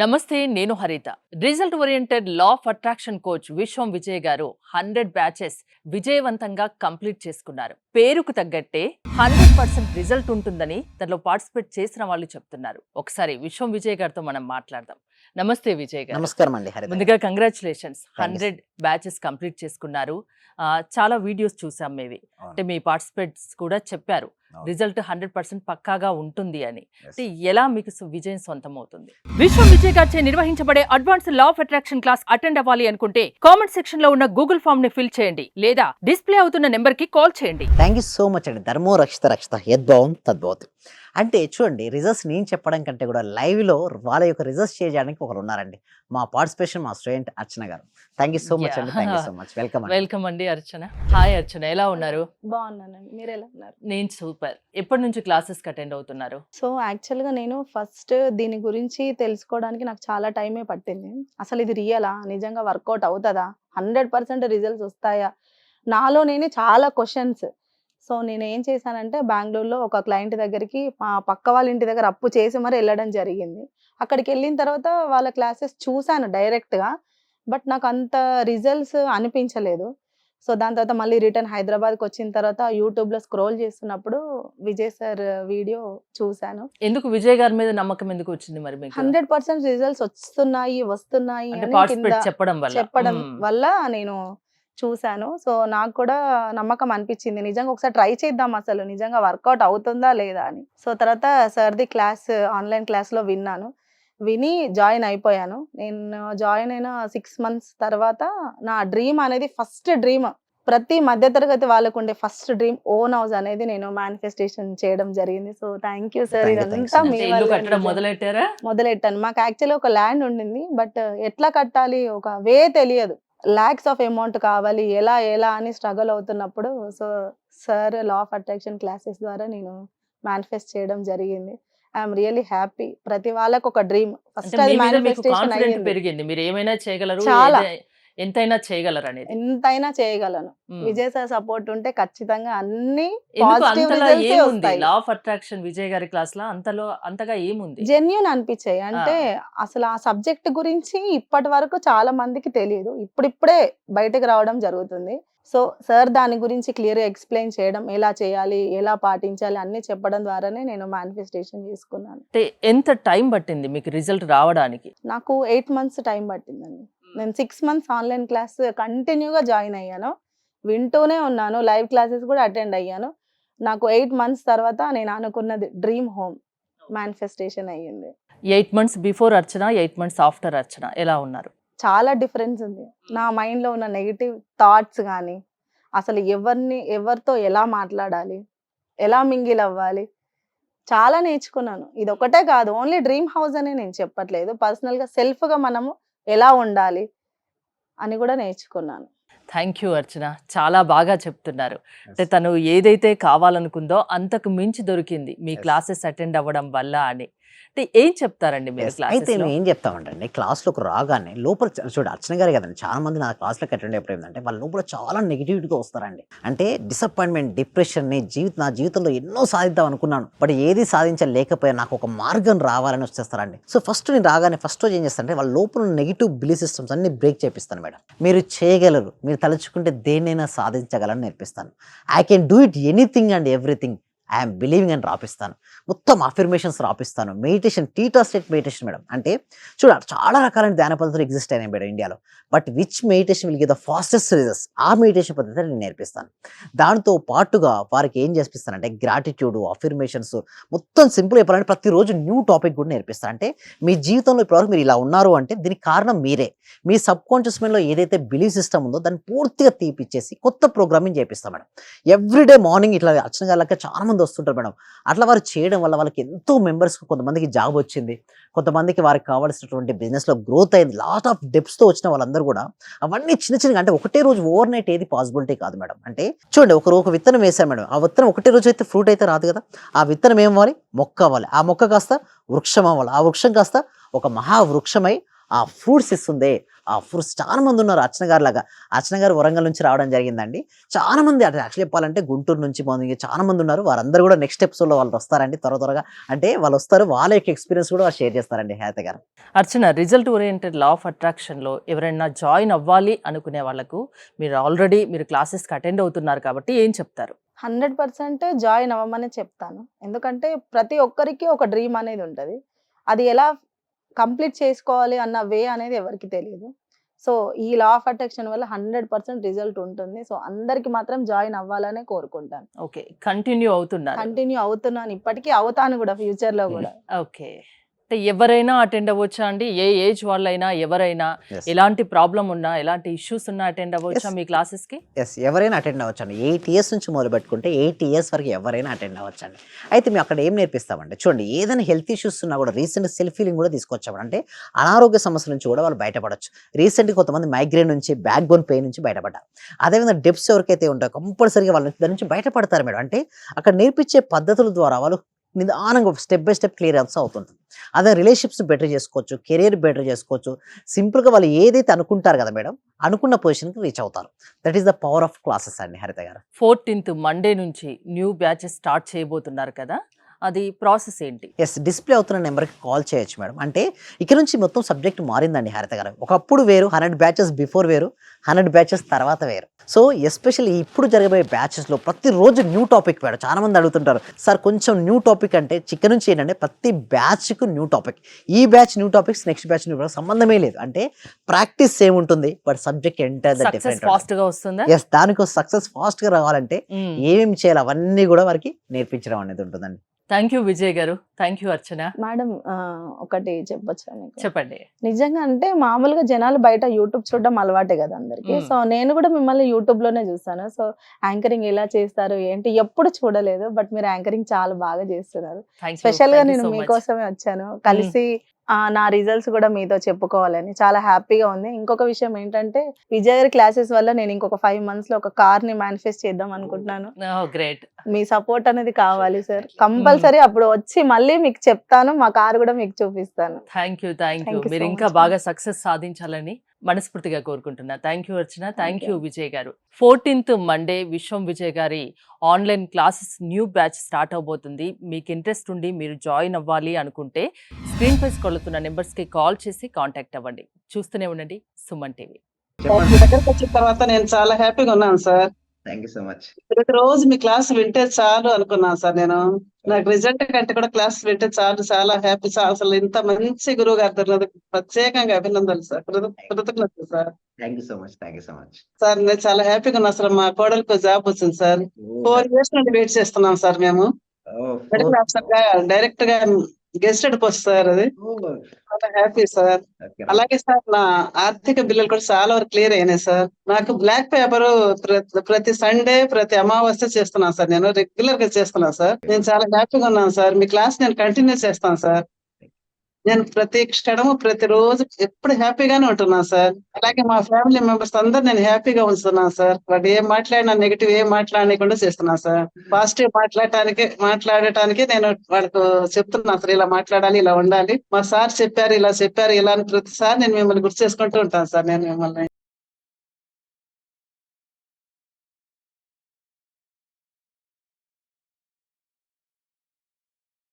నమస్తే, నేను హరిత. Result oriented law of attraction coach విశ్వం విజయ్ గారు 100 బ్యాచెస్ విజయవంతంగా కంప్లీట్ చేసుకున్నారు. పేరుకు తగ్గట్టే 100% రిజల్ట్ ఉంటుందని దానిలో పార్టిసిపేట్ చేసిన వాళ్ళు చెప్తున్నారు. ఒకసారి విశ్వం విజయ్ గారితో మనం మాట్లాడదాం. నమస్తే విజయ్ గారు. నమస్కారం అండి హరిత. ముందుగా congratulations, Thank you. 100 batches complete చేసుకున్నారు. చాలా వీడియోస్ చూసాం మేవి. అంటే మీ పార్టిసిపేట్స్ కూడా చెప్పారు రిజల్ట్ 100% పక్కాగా ఉంటుంది అని. అంటే ఎలా మీకు విజయం సొంతం అవుతుంది? విశ్వం విజయ్ గారిచే నిర్వహించబడే advance law of attraction class attend అవ్వాలి అనుకుంటే కామెంట్ సెక్షన్ లో ఉన్న గూగుల్ ఫామ్ ని ఫిల్ చేయండి లేదా డిస్ప్లే అవుతున్న నెంబర్ కి కాల్ చేయండి. థ్యాంక్ యూ సో మచ్ అండి. ధర్మో రక్షిత రక్షిత యద్భావం తద్భవతి. అంటే చూడండి, రిజల్ట్స్ నేను చెప్పడం కంటే కూడా లైవ్లో వాళ్ళ యొక్క రిజల్ట్స్ చేయడానికి ఒకరు ఉన్నారండి. మా పార్టిసిపేషన్ మా స్టూడెంట్ అర్చన గారు. థ్యాంక్ యూ సో మచ్ అండి. Thank you so much. Welcome. Welcome అండి అర్చన. హాయ్ అర్చన, ఎలా ఉన్నారు? బాగున్నానండి. మీరు ఎలా ఉన్నారు? నేను సూపర్. ఎప్పటి నుంచి క్లాసెస్ అటెండ్ అవుతున్నారు? సో యాక్చువల్గా నేను ఫస్ట్ దీని గురించి తెలుసుకోవడానికి నాకు చాలా టైమే పట్టింది. అసలు ఇది రియలా, నిజంగా వర్కౌట్ అవుతుందా, 100% రిజల్ట్స్ వస్తాయా, నాలో నేనే చాలా క్వశ్చన్స్. సో నేను ఏం చేశానంటే బెంగళూరులో ఒక క్లయింట్ దగ్గరికి మా పక్క వాళ్ళ ఇంటి దగ్గర అప్పు చేసి మరి వెళ్ళడం జరిగింది. అక్కడికి వెళ్ళిన తర్వాత వాళ్ళ క్లాసెస్ చూశాను డైరెక్ట్గా, బట్ నాకు అంత రిజల్ట్స్ అనిపించలేదు. సో దాని తర్వాత మళ్ళీ రిటర్న్ హైదరాబాద్కి వచ్చిన తర్వాత యూట్యూబ్లో స్క్రోల్ చేస్తున్నప్పుడు విజయ్ సార్ వీడియో చూశాను. ఎందుకు విజయ్ గారి మీద నమ్మకం ఎందుకు వచ్చింది మరి మీకు? 100% రిజల్ట్స్ వస్తున్నాయి అంటే అని పార్టిసిపేట్ కింద చెప్పడం వల్ల. చెప్పడం వల్ల నేను చూశాను. సో నాకు కూడా నమ్మకం అనిపించింది, నిజంగా ఒకసారి ట్రై చేద్దాం అసలు నిజంగా వర్కౌట్ అవుతుందా లేదా అని. సో తర్వాత సార్ది క్లాస్ ఆన్లైన్ క్లాస్లో విని జాయిన్ అయిపోయాను. నేను జాయిన్ అయిన 6 months తర్వాత నా డ్రీమ్ అనేది ఫస్ట్ డ్రీమ్, ప్రతి మధ్యతరగతి వాళ్ళకు ఉండే ఫస్ట్ డ్రీమ్ ఓన్ హౌస్ అనేది నేను మేనిఫెస్టేషన్ చేయడం జరిగింది. So thank you sir. Thank you, ఇదంతా thanks. మీ అంటే ఇల్లు వల్లే కట్టడం నిజం. మొదలెట్టారా? మొదలెట్టాను. మాకు యాక్చువల్లీ ఒక ల్యాండ్ ఉండింది, బట్ ఎట్లా కట్టాలి ఒక వే తెలియదు. లాక్స్ ఆఫ్ అమౌంట్ కావాలి, ఎలా అని స్ట్రగుల్ అవుతున్నప్పుడు so sir law of attraction classes ద్వారా నేను మేనిఫెస్ట్ చేయడం జరిగింది. I'm really happy. ప్రతి వాళ్ళకు ఒక డ్రీమ్ ఫస్ట్ అంటే అది మీ మీద మీకు మేనిఫెస్టేషన్ కాన్ఫిడెంట్ అయ్యింది. పెరిగింది, మీరు ఏమైనా చేయగలరు, చాలా. ఎంతైనా చేయగలరు అనేది. ఎంతైనా చేయగలను. మ్మ్. విజయ్ సార్ సపోర్ట్ ఉంటే ఖచ్చితంగా అన్ని ఎందుకు పాజిటివ్ అంతలా రిజల్ట్సే ఏముంది వస్తాయి. లా ఆఫ్ అట్రాక్షన్ విజయ్ గారి క్లాస్ లో అంతగా ఏముంది? జెన్యూన్ అనిపించాయి. అంటే అసలు ఆ సబ్జెక్ట్ గురించి ఇప్పటి వరకు చాలా మందికి తెలియదు, ఇప్పుడిప్పుడే బయటకు రావడం జరుగుతుంది. సో సార్ దాని గురించి క్లియర్గా ఎక్స్ప్లెయిన్ చేయడం, ఎలా చేయాలి, ఎలా పాటించాలి అన్ని చెప్పడం ద్వారానే నేను మేనిఫెస్టేషన్ చేసుకున్నాను. అంటే ఎంత టైం పట్టింది మీకు రిజల్ట్ రావడానికి? నాకు 8 months టైం పట్టిందండి. నేను 6 months ఆన్లైన్ క్లాస్ కంటిన్యూగా జాయిన్ అయ్యాను, వింటూనే ఉన్నాను, లైవ్ క్లాసెస్ కూడా అటెండ్ అయ్యాను. నాకు 8 months తర్వాత నేను అనుకున్నది డ్రీమ్ హోమ్ మేనిఫెస్టేషన్ అయ్యింది. 8 months బిఫోర్ అర్చన, 8 months ఆఫ్టర్ అర్చన ఎలా ఉన్నారు? చాలా డిఫరెన్స్ ఉంది. నా మైండ్లో ఉన్న నెగిటివ్ థాట్స్ కానీ, అసలు ఎవరితో ఎలా మాట్లాడాలి, ఎలా మింగిల్ అవ్వాలి, చాలా నేర్చుకున్నాను. ఇది ఒకటే కాదు, ఓన్లీ డ్రీమ్ హౌస్ అనే నేను చెప్పట్లేదు, పర్సనల్గా సెల్ఫ్గా మనము ఎలా ఉండాలి అని కూడా నేర్చుకున్నాను. థ్యాంక్ యూ అర్చన, చాలా బాగా చెప్తున్నారు. అంటే తను ఏదైతే కావాలనుకుందో అంతకు మించి దొరికింది మీ Yes. క్లాసెస్ అటెండ్ అవ్వడం వల్ల అని. అంటే ఏం చెప్తారండి మీరు అయితే క్లాసెస్ మేము ఏం చెప్తామంటే క్లాస్లోకి రాగానే లోపల చూడు అర్చన గారు కదండి, చాలా మంది నా క్లాస్లోకి అటెండ్ అయిపోయి ఏంటంటే వాళ్ళ లోపల చాలా నెగిటివిటీగా వస్తారండి. అంటే డిసప్పాయింట్మెంట్, డిప్రెషన్ని, నా జీవితంలో ఎన్నో సాధిద్దాం అనుకున్నాను బట్ ఏది సాధించలేకపోయా, నాకు ఒక మార్గం రావాలని వచ్చేస్తారండి. సో ఫస్ట్ నేను రాగానే ఫస్ట్ రోజు ఏం చేస్తానంటే వాళ్ళ లోపల నెగిటివ్ బిలీఫ్ సిస్టమ్స్ అన్ని బ్రేక్ చేపిస్తాను. మేడం మీరు చేయగలరు, మీరు తలుచుకుంటే దేన్నైనా సాధించగలని నేర్పిస్తాను. I can do it anything and everything, I am believing అని రాపిస్తాను. మొత్తం అఫర్మేషన్స్ రాపిస్తాను. Meditation, theta state meditation madam. అంటే చూడాలి చాలా రకాలైన ధ్యాన పద్ధతులు ఎగ్జిస్ట్ అయినాయి మేడం ఇండియాలో, but which meditation will give the fastest results, ఆ మెడిటేషన్ పద్ధతి నేను నేర్పిస్తాను. దాంతో పాటుగా వారికి ఏం చేపిస్తానంటే గ్రాటిట్యూడ్, అఫర్మేషన్స్, మొత్తం సింపుల్ చెప్పాలంటే ప్రతిరోజు న్యూ టాపిక్ కూడా నేర్పిస్తాను. అంటే మీ జీవితంలో ఇప్పటివరకు మీరు ఇలా ఉన్నారు అంటే దీనికి కారణం మీరే. మీ సబ్ కాన్షియస్ మైండ్లో ఏదైతే బిలీఫ్ సిస్టమ్ ఉందో దాన్ని పూర్తిగా తీపిచ్చేసి కొత్త ప్రోగ్రామింగ్ చేపిస్తాం మేడం. ఎవ్రీడే మార్నింగ్ ఇట్లా అర్చన గారికి చాలా మంది వస్తుంటారు మేడం. అట్లా వారు చేయడం వల్ల వాళ్ళకి ఎంతో మెంబర్స్, కొంతమందికి జాబ్ వచ్చింది, కొంతమందికి వారికి కావాల్సినటువంటి బిజినెస్లో గ్రోత్ అయింది, లాట్ ఆఫ్ డెప్స్తో వచ్చిన వాళ్ళందరూ కూడా అవన్నీ చిన్న అంటే ఒకటే రోజు ఓవర్ నైట్ ఏది పాసిబిలిటీ కాదు మేడం. అంటే చూడండి ఒక విత్తనం వేసాం మేడం, ఆ విత్తనం ఒకటే రోజు అయితే ఫ్రూట్ అయితే రాదు కదా. ఆ విత్తనం ఏమవ్వాలి, మొక్క అవ్వాలి, ఆ మొక్క కాస్త వృక్షం అవ్వాలి, ఆ వృక్షం కాస్త ఒక మహావృక్షమై ఆ ఫ్రూట్స్ ఇస్తుంది. ఆ ఫ్రూట్స్ చాలా మంది ఉన్నారు అర్చన గారి లాగా. అర్చన గారు వరంగల్ నుంచి రావడం జరిగిందండి. చాలా మంది అంటే యాక్చువల్లీ చెప్పాలంటే గుంటూరు నుంచి మంది చాలా మంది ఉన్నారు. వారందరూ కూడా నెక్స్ట్ ఎపిసోడ్‌లో వాళ్ళు వస్తారండి త్వరగా. అంటే వాళ్ళు వస్తారు. వాళ్ళ యొక్క ఎక్స్‌పీరియన్స్ కూడా షేర్ చేస్తారండి హేత గారు. అర్చన, రిజల్ట్ ఓరియంటెడ్ లా ఆఫ్ అట్రాక్షన్‌లో ఎవరైనా జాయిన్ అవ్వాలి అనుకునే వాళ్ళకు మీరు క్లాసెస్‌కి అటెండ్ అవుతున్నారు కాబట్టి ఏం చెప్తారు? 100% జాయిన్ అవ్వమనే చెప్తాను. ఎందుకంటే ప్రతి ఒక్కరికి ఒక డ్రీమ్ అనేది ఉంటది. అది ఎలా కంప్లీట్ చేసుకోవాలి అన్న వే అనేది ఎవరికీ తెలీదు. సో, ఈ లా ఆఫ్ అట్రాక్షన్ వల్ల 100% రిజల్ట్ ఉంటుంది. సో, అందరికి మాత్రం జాయిన్ అవ్వాలనే కోరుకుంటాను. ఓకే. కంటిన్యూ అవుతున్నారు. కంటిన్యూ అవుతున్నాను. ఇప్పటికి అవుతాను గూడా ఫ్యూచర్‌లో గూడా. ఓకే. అంటే ఎవరైనా అటెండ్ అవ్వొచ్చా అండి? ఏ ఏజ్ వాళ్ళైనా, ఎవరైనా యెస్. ఎలాంటి ప్రాబ్లమ్ ఉన్నా, ఎలాంటి ఇష్యూస్ ఉన్నా అటెండ్ అవ్వొచ్చా యెస్. మీ క్లాసెస్‌కి? యెస్. ఎవరైనా అటెండ్ అవ్వచ్చండి. 8 ఇయర్స్ నుంచి మొదలుపెట్టుకుంటే 80 ఇయర్స్ వరకు ఎవరైనా అటెండ్ అవ్వచ్చండి. అయితే మేము అక్కడ ఏం నేర్పిస్తామంటే చూడండి, ఏదైనా హెల్త్ ఇష్యూస్ ఉన్నా కూడా రీసెంట్ సెల్ఫ్ హీలింగ్ కూడా తీసుకొచ్చామండి. అంటే అనారోగ్య సమస్యల నుంచి కూడా వాళ్ళు బయటపడొచ్చు. రీసెంట్‌గా కొంతమంది మైగ్రేన్ నుంచి, బ్యాక్ బోన్ పెయిన్ నుంచి బయటపడ్డారు. అదేవిధంగా డెప్స్ ఎవరికైతే ఉంటాయో కంపల్సరీగా వాళ్ళ దాని నుంచి బయటపడతారు మేడం. అంటే అక్కడ నేర్పించే పద్ధతుల ద్వారా వాళ్ళు నిదానంగా స్టెప్ బై స్టెప్ క్లియరెన్స్ అవుతుంటుంది. అదే రిలేషన్‌షిప్స్ బెటర్ చేసుకోవచ్చు, కెరియర్ బెటర్ చేసుకోవచ్చు. సింపుల్‌గా వాళ్ళు ఏదైతే అనుకుంటారు కదా మేడం, అనుకున్న పొజిషన్‌కి రీచ్ అవుతారు. That is the power of classes అండి హరిత గారు. 14th మండే నుంచి న్యూ బ్యాచెస్ స్టార్ట్ చేయబోతున్నారు కదా! అది ప్రాసెస్ ఏంటి? యెస్. డిస్‌ప్లే అవుతున్న నెంబర్‌కి కాల్ చేయొచ్చు మేడం. అంటే ఇక నుంచి మొత్తం సబ్జెక్ట్ మారిందండి హరిత గారు. ఒకప్పుడు వేరు, 100 బ్యాచెస్ బిఫోర్ వేరు, 100 బ్యాచెస్ తర్వాత వేరు. సో, ఎస్పెషల్లీ ఇప్పుడు జరగబోయే బ్యాచెస్‌లో ప్రతిరోజు న్యూ టాపిక్ మేడం. చాలా మంది అడుగుతుంటారు. సార్ కొంచెం న్యూ టాపిక్ అంటే చిక్క నుంచి ఏంటంటే ప్రతి బ్యాచ్‌కు న్యూ టాపిక్. ఈ batch new topics, next batch new topics సంబంధమే లేదు. అంటే ప్రాక్టీస్ సేమ్ ఉంటుంది. బట్ సబ్జెక్ట్ ఎంటైర్‌గా సక్సెస్ డిఫరెంట్ ఉంటుంది. ఫాస్ట్‌గా వస్తుందా? యెస్. దానికోసం సక్సెస్ ఫాస్ట్‌గా రావాలంటే హ్మ్. ఏమేమి చేయాలి అవన్నీ కూడా వారికి నేర్పించడం అనేది ఉంటుందండి. థాంక్ యూ విజయ్ గారు. Thank you Archana. మేడం ఒకటి చెప్పొచ్చా మీకు? చెప్పండి. నిజంగా అంటే మామూలుగా జనాలు బయట యూట్యూబ్ చూడడం అలవాటే కదా అందరికి. హ్మ్. సో, నేను కూడా మిమ్మల్ని యూట్యూబ్‌లోనే చూసాను. సో, యాంకరింగ్ ఎలా చేస్తారు ఏంటి ఎప్పుడు చూడలేదు. బట్ మీరు యాంకరింగ్ చాలా బాగా చేస్తున్నారు. Thank you. స్పెషల్‌గా థాంక్ యూ నేను సో మచ్. మీకోసమే వచ్చాను. కలిసి నా రిజల్ట్స్ కూడా మీతో చెప్పుకోవాలని చాలా హ్యాపీగా ఉంది. ఇంకొక విషయం ఏంటంటే విజయ్ గారి క్లాసెస్ వల్ల నేను ఇంకొక 5 మంత్స్‌లో ఒక కార్‌ని మేనిఫెస్ట్ చేద్దాం అనుకుంటున్నాను. ఓహ్! గ్రేట్. మీ సపోర్ట్ అనేది కావాలి సార్. కంపల్సరీ అప్పుడు వచ్చి మళ్ళీ మీకు చెప్తాను. మా కార్ కూడా మీకు చూపిస్తాను. Thank you. Thank you. Thank you so మీరు ఇంకా much, బాగా సక్సెస్ సాధించాలని మనస్ఫూర్తిగా కోరుకుంటున్నా. Thank you Archana. Thank you you. Vijay garu. 14th Monday Vishwam Vijay గారి online classes new batch start అవబోతుంది. మీకు ఇంట్రెస్ట్ ఉండి మీరు జాయిన్ అవ్వాలి అనుకుంటే స్క్రీన్‌పై స్క్రోల్ అవుతున్న నంబర్స్‌కి కాల్ చేసి కాంటాక్ట్ అవ్వండి. చూస్తూనే ఉండండి సుమన్ టీవీ. మీ దగ్గరకు వచ్చిన తర్వాత నేను చాలా హ్యాపీగా ఉన్నాను sir. Thank you so much. ప్రతిరోజు మీ క్లాస్ వింటే చాలు అనుకున్నాను సార్ నేను. నాకు రిజల్ట్ కంటే కూడా క్లాస్ వింటే చాలు, చాలా హ్యాపీ సార్. అసలు ఇంత మంచి గురువు గారు దొరికినందుకు ప్రత్యేకంగా అభినందనలు సార్. కృతజ్ఞతలు sir. Thank you so much. Thank you so much. Sir నేను చాలా హ్యాపీగా ఉన్నా సార్. మా కోడలికి జాబ్ వచ్చింది సార్. 4 ఇయర్స్ నుండి వెయిట్ చేస్తున్నాం సార్ మేము. మెడికల్ ఆఫీసర్ గా డైరెక్ట్ గా గెస్టెడ్ పోస్ట్ సార్ అది. చాలా హ్యాపీ సార్. అలాగే సార్ నా ఆర్థిక బిల్లులు కూడా చాలా వరకు క్లియర్ అయినాయి సార్. నాకు బ్లాక్ పేపర్ ప్రతి సండే, ప్రతి అమావాస్య చేస్తున్నాను సార్. నేను రెగ్యులర్ గా చేస్తున్నాను సార్. నేను చాలా హ్యాపీగా ఉన్నాను సార్. మీ క్లాస్ నేను కంటిన్యూ చేస్తాను సార్. నేను ప్రతి క్షణము ప్రతిరోజు ఎప్పుడు హ్యాపీగానే ఉంటున్నాను సార్. అలాగే మా ఫ్యామిలీ మెంబర్స్ అందరు నేను హ్యాపీగా ఉంచుతున్నాను సార్. వాడు ఏం మాట్లాడినా నెగిటివ్ ఏం మాట్లాడకుండా చేస్తున్నాను సార్. పాజిటివ్ మాట్లాడటానికి నేను వాళ్ళకు చెప్తున్నాను సార్. ఇలా మాట్లాడాలి, ఇలా ఉండాలి. మా సార్ చెప్పారు, ఇలా చెప్పారు, ఇలా అని ప్రతిసారి నేను మిమ్మల్ని గుర్తు చేసుకుంటూ ఉంటాను సార్. నేను మిమ్మల్ని